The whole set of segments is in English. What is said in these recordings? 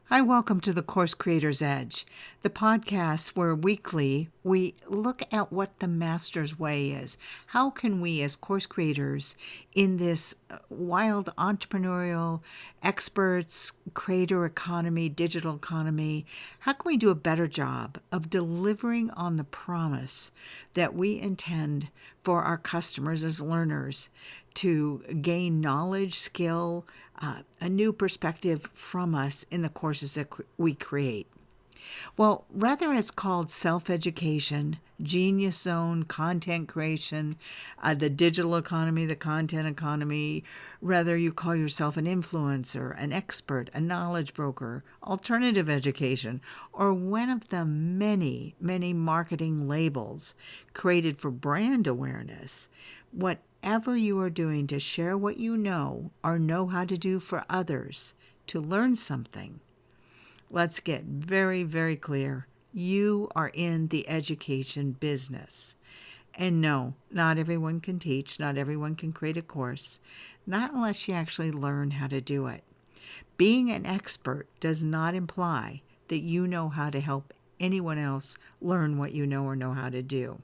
Hi, welcome to the Course Creator's Edge, the podcast where weekly we look at what the master's way is. How can we, as course creators in this wild entrepreneurial experts, creator economy, digital economy, how can we do a better job of delivering on the promise that we intend for our customers as learners to gain knowledge, skill, a new perspective from us in the courses that we create? Well, whether it's called self-education, Genius Zone, content creation, the digital economy, the content economy, whether you call yourself an influencer, an expert, a knowledge broker, alternative education, or one of the many, many marketing labels created for brand awareness, whatever you are doing to share what you know or know how to do for others to learn something, let's get very, very clear. You are in the education business. And no, not everyone can teach. Not everyone can create a course. Not unless you actually learn how to do it. Being an expert does not imply that you know how to help anyone else learn what you know or know how to do.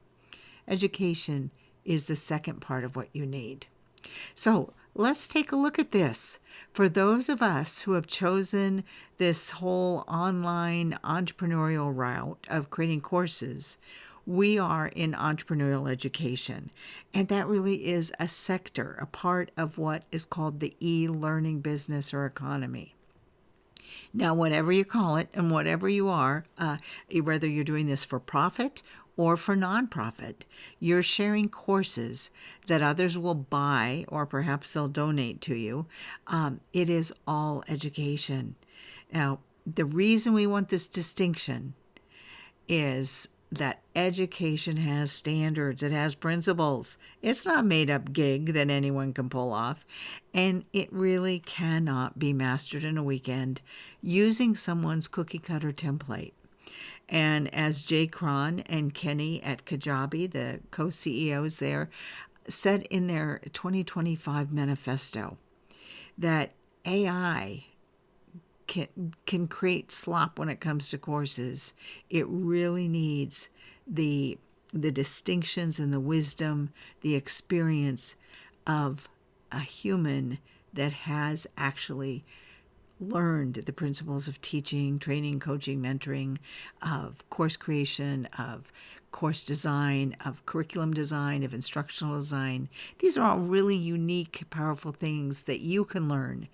Education is the second part of what you need. So let's take a look at this. For those of us who have chosen this whole online entrepreneurial route of creating courses, we are in entrepreneurial education. And that really is a sector, a part of what is called the e-learning business or economy. Now, whatever you call it and whatever you are, whether you're doing this for profit or for nonprofit, you're sharing courses that others will buy or perhaps they'll donate to you. It is all education. Now, the reason we want this distinction is that education has standards, it has principles. It's not a made-up gig that anyone can pull off, and it really cannot be mastered in a weekend using someone's cookie-cutter template. And as Jay Cron and Kenny at Kajabi, the co-CEOs there, said in their 2025 manifesto, that AI can create slop when it comes to courses. It really needs the distinctions and the wisdom, the experience of a human that has actually learned the principles of teaching, training, coaching, mentoring, of course creation, of course design, of curriculum design, of instructional design. These are all really unique, powerful things that you can learn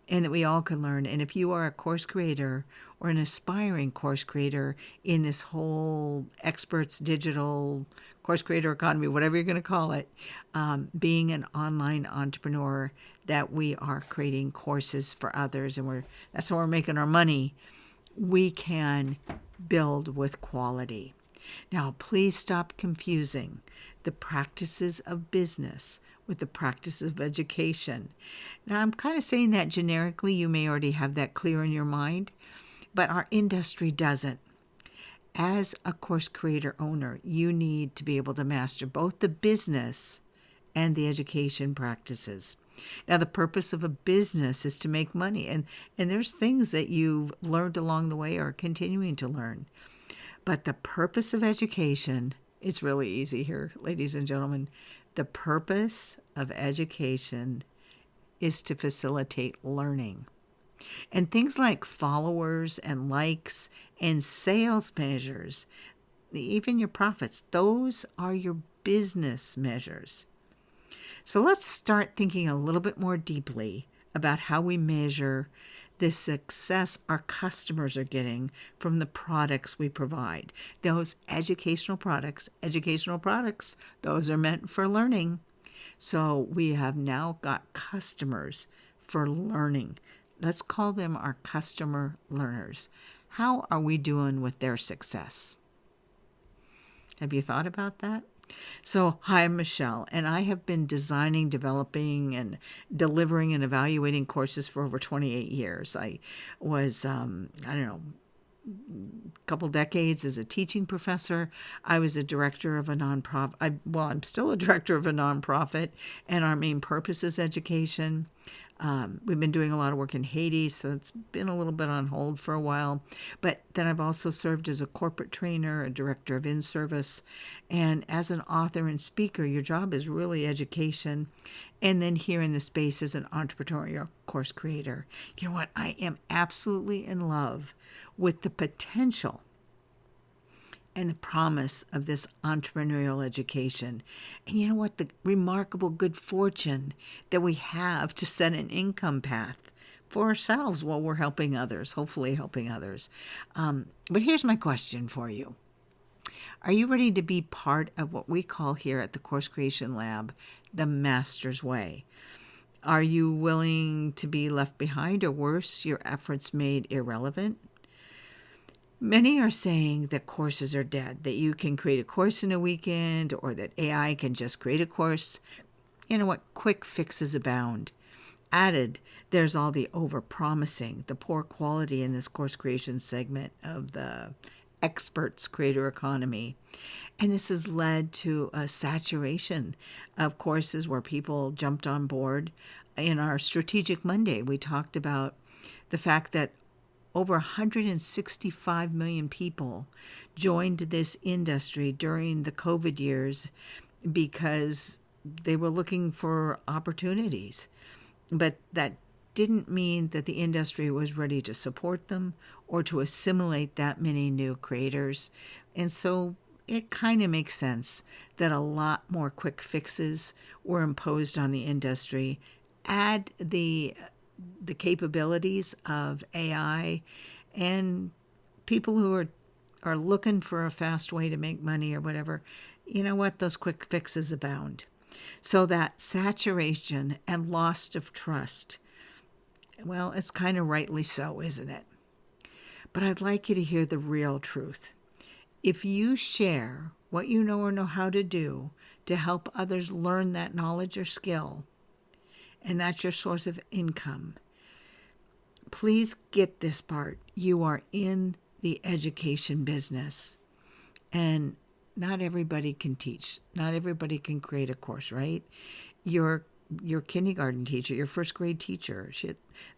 and that we all can learn. And if you are a course creator or an aspiring course creator in this whole experts digital course creator economy, whatever you're going to call it, being an online entrepreneur, that we are creating courses for others, and that's how we're making our money, we can build with quality. Now, please stop confusing the practices of business with the practice of education. Now, I'm kind of saying that generically. You may already have that clear in your mind, but our industry doesn't. As a course creator owner, you need to be able to master both the business and the education practices. Now, the purpose of a business is to make money, and there's things that you've learned along the way or are continuing to learn. But the purpose of education, it's really easy here, ladies and gentlemen. The purpose of education is to facilitate learning. And things like followers and likes and sales measures, even your profits, those are your business measures. So let's start thinking a little bit more deeply about how we measure the success our customers are getting from the products we provide. Those educational products, those are meant for learning. So we have now got customers for learning. Let's call them our customer learners. How are we doing with their success? Have you thought about that? So, hi, I'm Michelle, and I have been designing, developing, and delivering and evaluating courses for over 28 years. I was, a couple decades as a teaching professor. I was a director of a nonprofit. I'm still a director of a nonprofit, and our main purpose is education. We've been doing a lot of work in Haiti, so it's been a little bit on hold for a while. But then I've also served as a corporate trainer, a director of in-service, and as an author and speaker, your job is really education. And then here in the space as an entrepreneurial course creator. You know what? I am absolutely in love with the potential and the promise of this entrepreneurial education. And you know what? The remarkable good fortune that we have to set an income path for ourselves while we're helping others, hopefully helping others. But here's my question for you. Are you ready to be part of what we call here at the Course Creation Lab, the Master's Way? Are you willing to be left behind, or worse, your efforts made irrelevant? Many are saying that courses are dead, that you can create a course in a weekend, or that AI can just create a course. You know what? Quick fixes abound. Added, there's all the over-promising, the poor quality in this course creation segment of the experts creator economy. And this has led to a saturation of courses where people jumped on board. In our Strategic Monday, we talked about the fact that over 165 million people joined this industry during the COVID years because they were looking for opportunities. But that didn't mean that the industry was ready to support them or to assimilate that many new creators. And so it kind of makes sense that a lot more quick fixes were imposed on the industry. Add the capabilities of AI and people who are looking for a fast way to make money or whatever, you know what? Those quick fixes abound. So that saturation and loss of trust, well, it's kind of rightly so, isn't it? But I'd like you to hear the real truth. If you share what you know or know how to do to help others learn that knowledge or skill, and that's your source of income, please get this part. You are in the education business, and not everybody can teach. Not everybody can create a course, right? Your kindergarten teacher, your first grade teacher,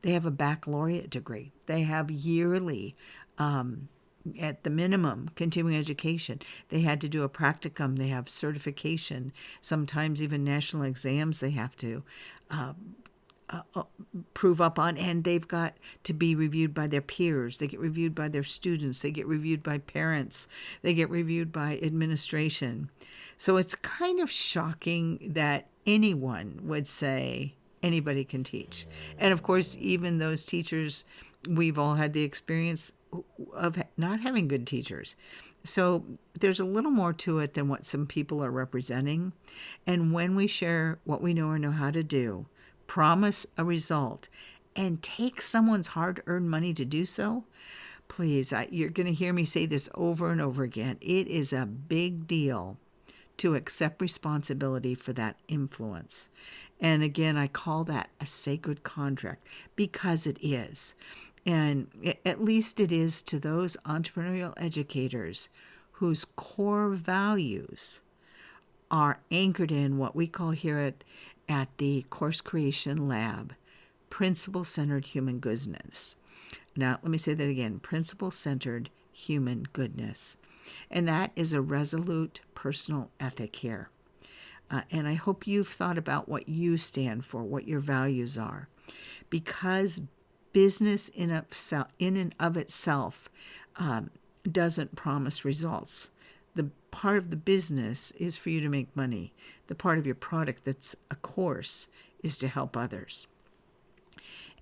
they have a baccalaureate degree. They have yearly, at the minimum, continuing education. They had to do a practicum. They have certification, sometimes even national exams they have to prove up on, and they've got to be reviewed by their peers. They get reviewed by their students. They get reviewed by parents. They get reviewed by administration. So it's kind of shocking that anyone would say anybody can teach. And of course, even those teachers, we've all had the experience of not having good teachers. So there's a little more to it than what some people are representing. And when we share what we know or know how to do, promise a result, and take someone's hard-earned money to do so, please, you're going to hear me say this over and over again. It is a big deal to accept responsibility for that influence. And again, I call that a sacred contract because it is. And at least it is to those entrepreneurial educators whose core values are anchored in what we call here at the Course Creation Lab, principle-centered human goodness. Now, let me say that again, principle-centered human goodness. And that is a resolute personal ethic here. And I hope you've thought about what you stand for, what your values are. Because business in and of itself doesn't promise results. The part of the business is for you to make money. The part of your product that's a course is to help others.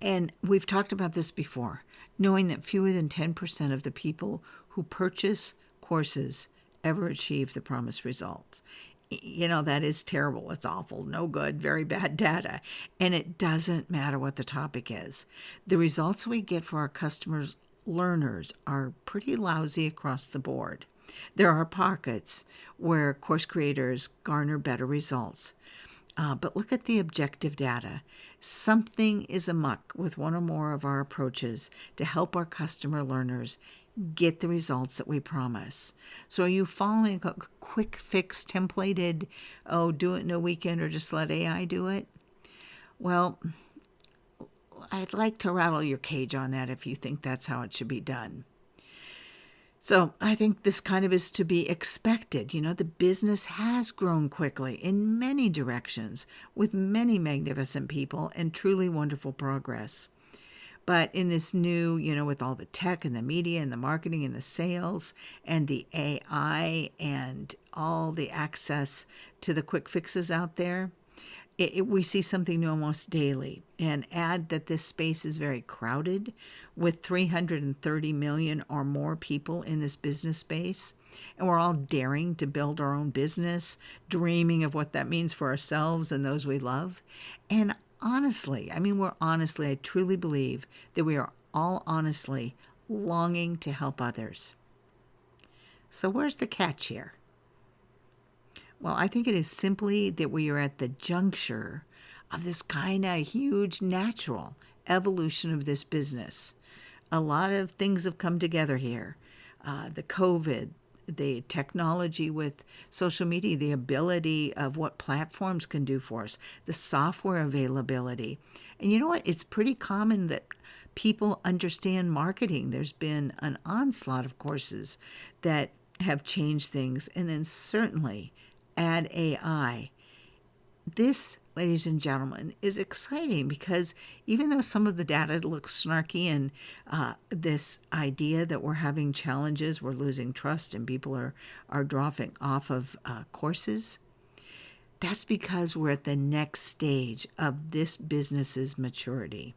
And we've talked about this before, knowing that fewer than 10% of the people who purchase courses ever achieve the promised results. You know, that is terrible. It's awful, no good, very bad data. And it doesn't matter what the topic is. The results we get for our customers, learners, are pretty lousy across the board. There are pockets where course creators garner better results. But look at the objective data. Something is amok with one or more of our approaches to help our customer learners get the results that we promise. So are you following a quick fix templated, do it in a weekend or just let AI do it? Well, I'd like to rattle your cage on that if you think that's how it should be done. So I think this kind of is to be expected. The business has grown quickly in many directions with many magnificent people and truly wonderful progress. But in this new, with all the tech and the media and the marketing and the sales and the AI and all the access to the quick fixes out there, we see something new almost daily. And add that this space is very crowded with 330 million or more people in this business space. And we're all daring to build our own business, dreaming of what that means for ourselves and those we love. And honestly, I truly believe that we are all honestly longing to help others. So where's the catch here? Well, I think it is simply that we are at the juncture of this kind of huge natural evolution of this business. A lot of things have come together here. The COVID, the technology with social media, the ability of what platforms can do for us, the software availability. And you know what? It's pretty common that people understand marketing. There's been an onslaught of courses that have changed things. And then certainly add AI. This, ladies and gentlemen, is exciting because even though some of the data looks snarky and this idea that we're having challenges, we're losing trust and people are dropping off of courses, that's because we're at the next stage of this business's maturity.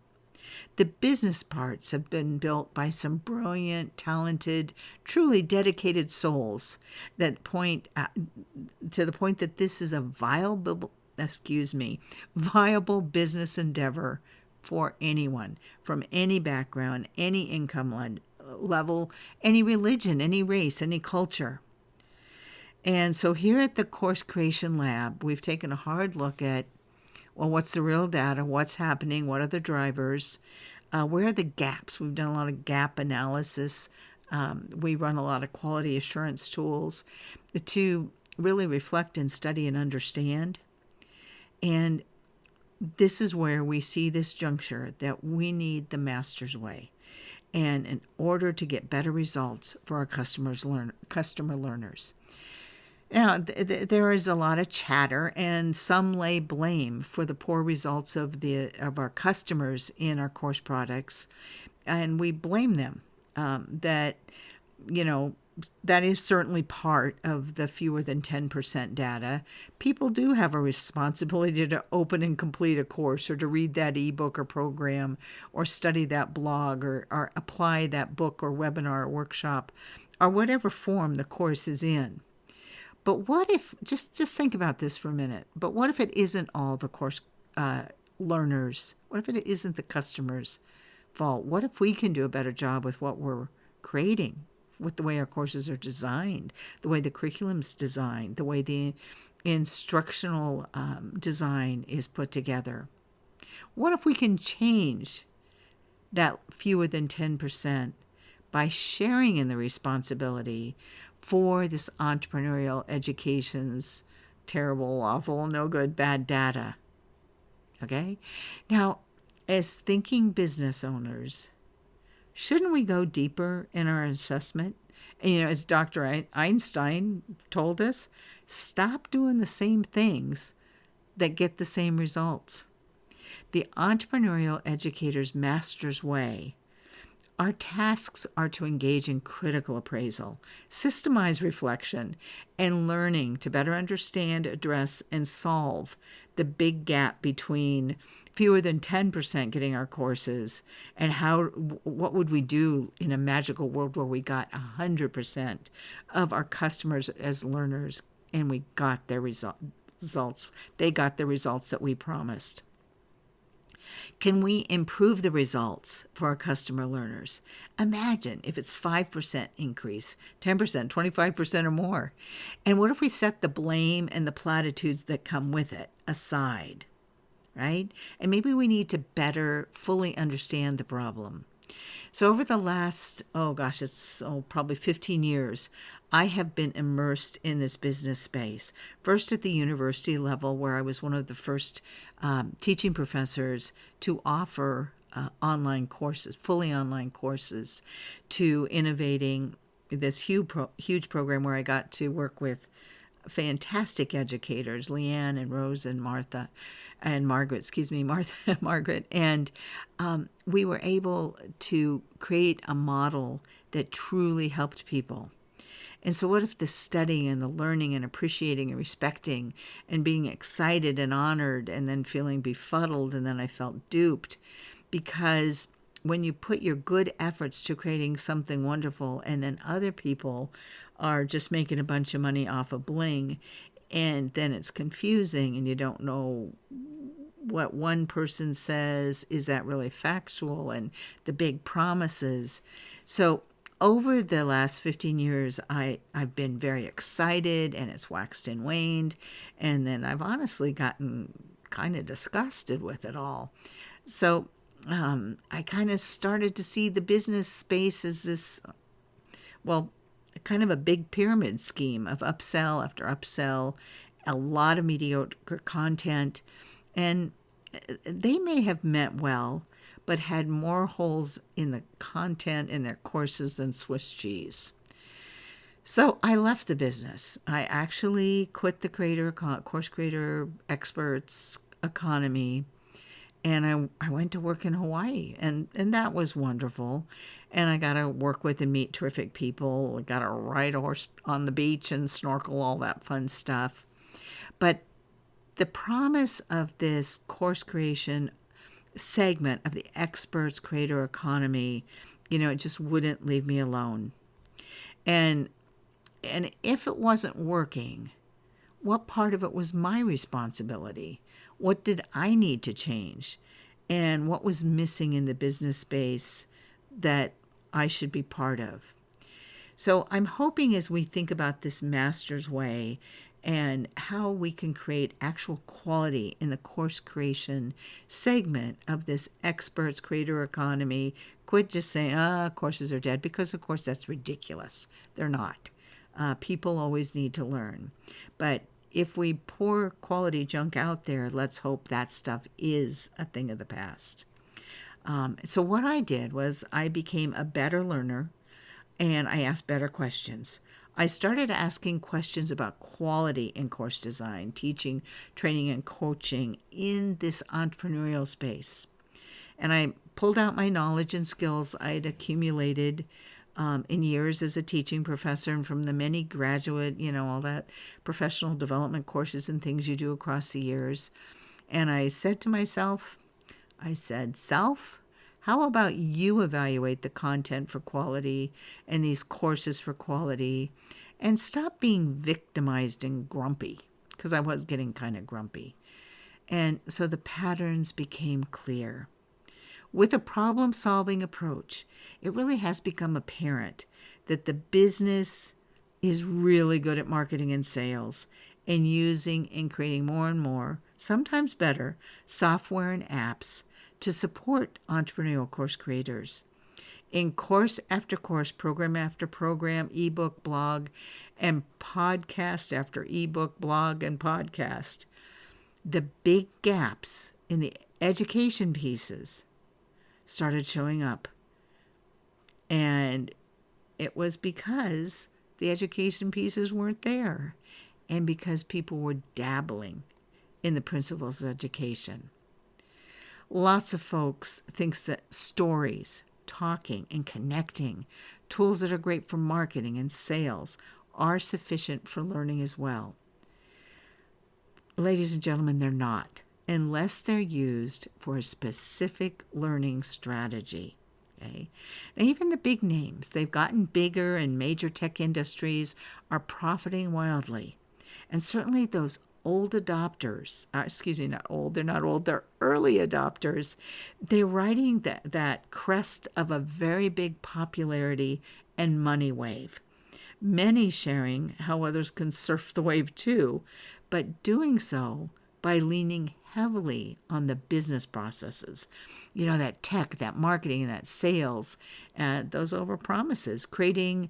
The business parts have been built by some brilliant, talented, truly dedicated souls that point to the point that this is a viable business endeavor for anyone from any background, any income level, any religion, any race, any culture. And so here at the Course Creation Lab, we've taken a hard look at, well, what's the real data? What's happening? What are the drivers? Where are the gaps? We've done a lot of gap analysis. We run a lot of quality assurance tools to really reflect and study and understand. And this is where we see this juncture that we need the master's way. And in order to get better results for our customer learners. Now, there is a lot of chatter, and some lay blame for the poor results of our customers in our course products, and we blame them. That is certainly part of the fewer than 10% data. People do have a responsibility to open and complete a course, or to read that ebook or program, or study that blog, or apply that book or webinar or workshop, or whatever form the course is in. But what if, just think about this for a minute, but what if it isn't all the course learners? What if it isn't the customer's fault? What if we can do a better job with what we're creating, with the way our courses are designed, the way the curriculum's designed, the way the instructional design is put together? What if we can change that fewer than 10% by sharing in the responsibility for this entrepreneurial education's terrible, awful, no good, bad data? Okay? Now, as thinking business owners, shouldn't we go deeper in our assessment? And, as Dr. Einstein told us, stop doing the same things that get the same results. The entrepreneurial educator's master's way. Our tasks are to engage in critical appraisal, systemize reflection, and learning to better understand, address, and solve the big gap between fewer than 10% getting our courses and what would we do in a magical world where we got 100% of our customers as learners and we got their results. They got the results that we promised. Can we improve the results for our customer learners? Imagine if it's 5% increase, 10%, 25% or more. And what if we set the blame and the platitudes that come with it aside, right? And maybe we need to better fully understand the problem. So over the last, probably 15 years, I have been immersed in this business space. First at the university level, where I was one of the first teaching professors to offer online courses, fully online courses, to innovating this huge program where I got to work with fantastic educators, Leanne and Rose and Martha and Margaret, Margaret. And we were able to create a model that truly helped people. And so what if the studying and the learning and appreciating and respecting and being excited and honored and then feeling befuddled, and then I felt duped, because when you put your good efforts to creating something wonderful and then other people are just making a bunch of money off of bling, and then it's confusing and you don't know what one person says, is that really factual, and the big promises. So over the last 15 years, I've been very excited, and it's waxed and waned, and then I've honestly gotten kind of disgusted with it all. So I kind of started to see the business space as this, well, kind of a big pyramid scheme of upsell after upsell, a lot of mediocre content, and they may have meant well, but had more holes in the content in their courses than Swiss cheese. So I left the business. I actually quit the course creator experts economy, and I went to work in Hawaii, and that was wonderful. And I got to work with and meet terrific people. I got to ride a horse on the beach and snorkel, all that fun stuff. But the promise of this course creation segment of the experts creator economy, it just wouldn't leave me alone. And if it wasn't working, what part of it was my responsibility? What did I need to change? And what was missing in the business space that I should be part of? So I'm hoping, as we think about this master's way and how we can create actual quality in the course creation segment of this experts creator economy, quit just saying, courses are dead, because of course that's ridiculous. They're not. People always need to learn. But if we pour quality junk out there, let's hope that stuff is a thing of the past. So what I did was I became a better learner, and I asked better questions. I started asking questions about quality in course design, teaching, training, and coaching in this entrepreneurial space. And I pulled out my knowledge and skills I had accumulated in years as a teaching professor, and from the many graduate, all that professional development courses and things you do across the years. And I said to myself, self, how about you evaluate the content for quality and these courses for quality, and stop being victimized and grumpy, because I was getting kind of grumpy. And so the patterns became clear. With a problem-solving approach, it really has become apparent that the business is really good at marketing and sales, and using and creating more and more, sometimes better, software and apps to support entrepreneurial course creators. In course after course, program after program, ebook, blog, and podcast after ebook, blog, and podcast, the big gaps in the education pieces started showing up. And it was because the education pieces weren't there, and because people were dabbling in the principles of education. Lots of folks thinks that stories, talking, and connecting, tools that are great for marketing and sales, are sufficient for learning as well. Ladies and gentlemen, they're not, unless they're used for a specific learning strategy. Okay? Now, even the big names, they've gotten bigger, and major tech industries are profiting wildly. And certainly those old adopters, they're not old, they're early adopters, they're riding that crest of a very big popularity and money wave. Many sharing how others can surf the wave too, but doing so by leaning heavily on the business processes. That tech, that marketing, that sales, those overpromises, creating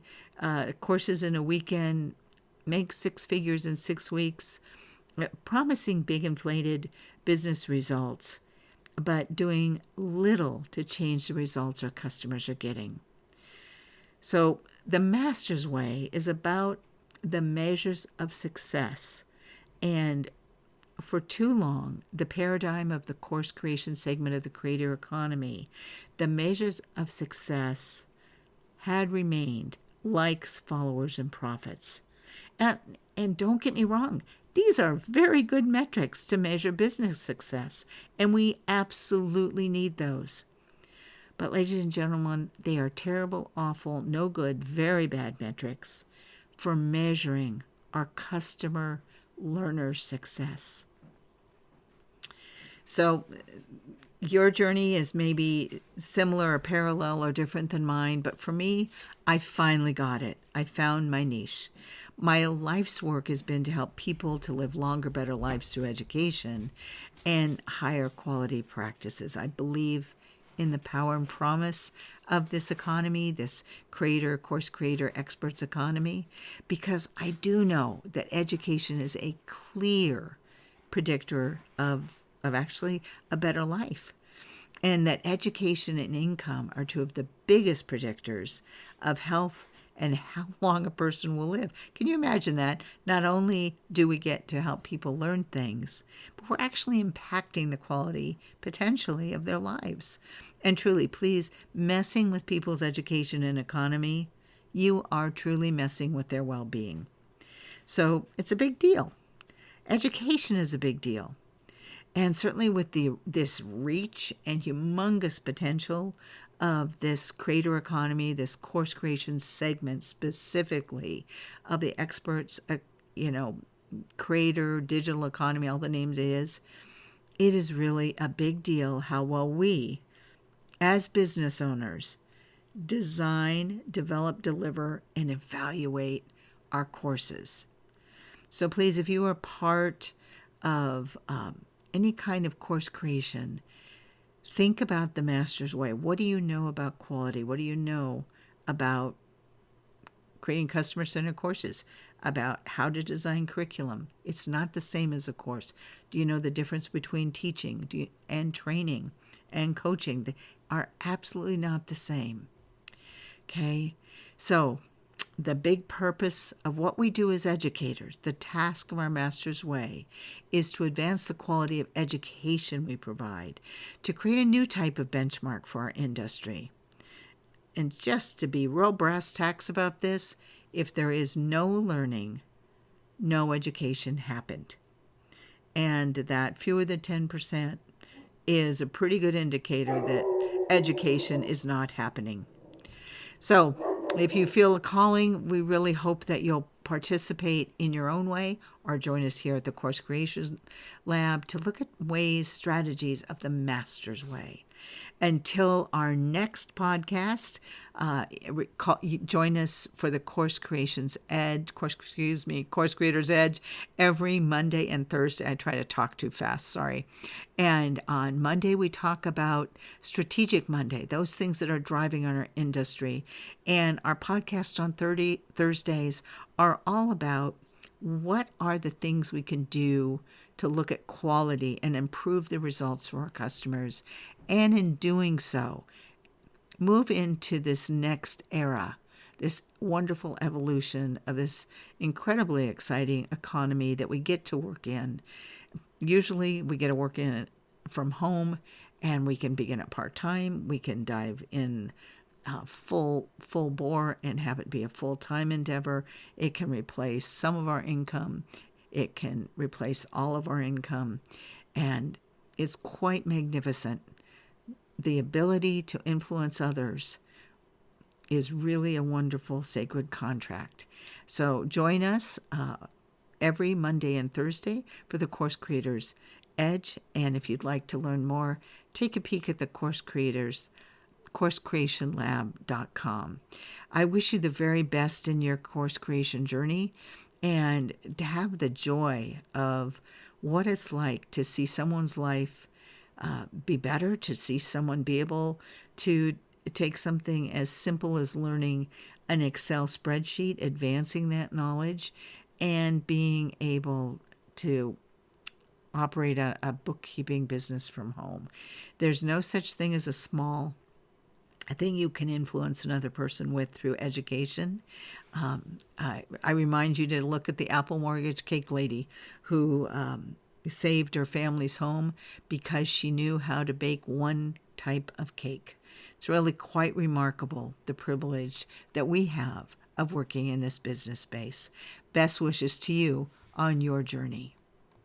courses in a weekend, make 6 figures in 6 weeks, promising big inflated business results. but doing little to change the results our customers are getting. So the Master's Way is about the measures of success. And for too long, the paradigm of the course creation segment of the creator economy, the measures of success had remained likes, followers, and profits. And don't get me wrong, these are very good metrics to measure business success, and we absolutely need those. But ladies and gentlemen, they are terrible, awful, no good, very bad metrics for measuring our customer learners' success. So your journey is maybe similar or parallel or different than mine, but for me, I finally got it. I found my niche. My life's work has been to help people to live longer, better lives through education and higher quality practices. I believe in the power and promise of this economy, this course creator, experts economy, because I do know that education is a clear predictor of actually a better life. And that education and income are two of the biggest predictors of health and how long a person will live. Can you imagine that? Not only do we get to help people learn things, but we're actually impacting the quality, potentially, of their lives. And truly, please, messing with people's education and economy, you are truly messing with their well-being. So it's a big deal. Education is a big deal. And certainly with this reach and humongous potential of this creator economy, this course creation segment specifically of the experts, creator, digital economy, all the names it is really a big deal how well we, as business owners, design, develop, deliver, and evaluate our courses. So please, if you are part of any kind of course creation, think about the Master's Way. What do you know about quality? What do you know about creating customer-centered courses, about how to design curriculum? It's not the same as a course. Do you know the difference between teaching and training and coaching? They are absolutely not the same. Okay? So the big purpose of what we do as educators, the task of our Master's Way, is to advance the quality of education we provide, to create a new type of benchmark for our industry. And just to be real brass tacks about this, if there is no learning, no education happened. And that fewer than 10% is a pretty good indicator that education is not happening. So if you feel a calling, we really hope that you'll participate in your own way or join us here at the Course Creation Lab to look at ways, strategies of the Master's Way. Until our next podcast, join us for the Course Creators Edge every Monday and Thursday. I try to talk too fast, sorry. And on Monday, we talk about Strategic Monday, those things that are driving our industry. And our podcast on Thursdays are all about what are the things we can do to look at quality and improve the results for our customers, and in doing so, move into this next era, this wonderful evolution of this incredibly exciting economy that we get to work in. Usually we get to work in it from home, and we can begin at part-time. We can dive in full bore and have it be a full-time endeavor. It can replace some of our income. It can replace all of our income. And it's quite magnificent. The ability to influence others is really a wonderful sacred contract. So join us every Monday and Thursday for the Course Creators Edge. And if you'd like to learn more, take a peek at the Course Creators, CourseCreationLab.com. I wish you the very best in your course creation journey, and to have the joy of what it's like to see someone's life be better, to see someone be able to take something as simple as learning an Excel spreadsheet, advancing that knowledge, and being able to operate a bookkeeping business from home. There's no such thing as a small thing you can influence another person with through education. I remind you to look at the Apple Mortgage Cake Lady who saved her family's home because she knew how to bake one type of cake. It's really quite remarkable, the privilege that we have of working in this business space. Best wishes to you on your journey.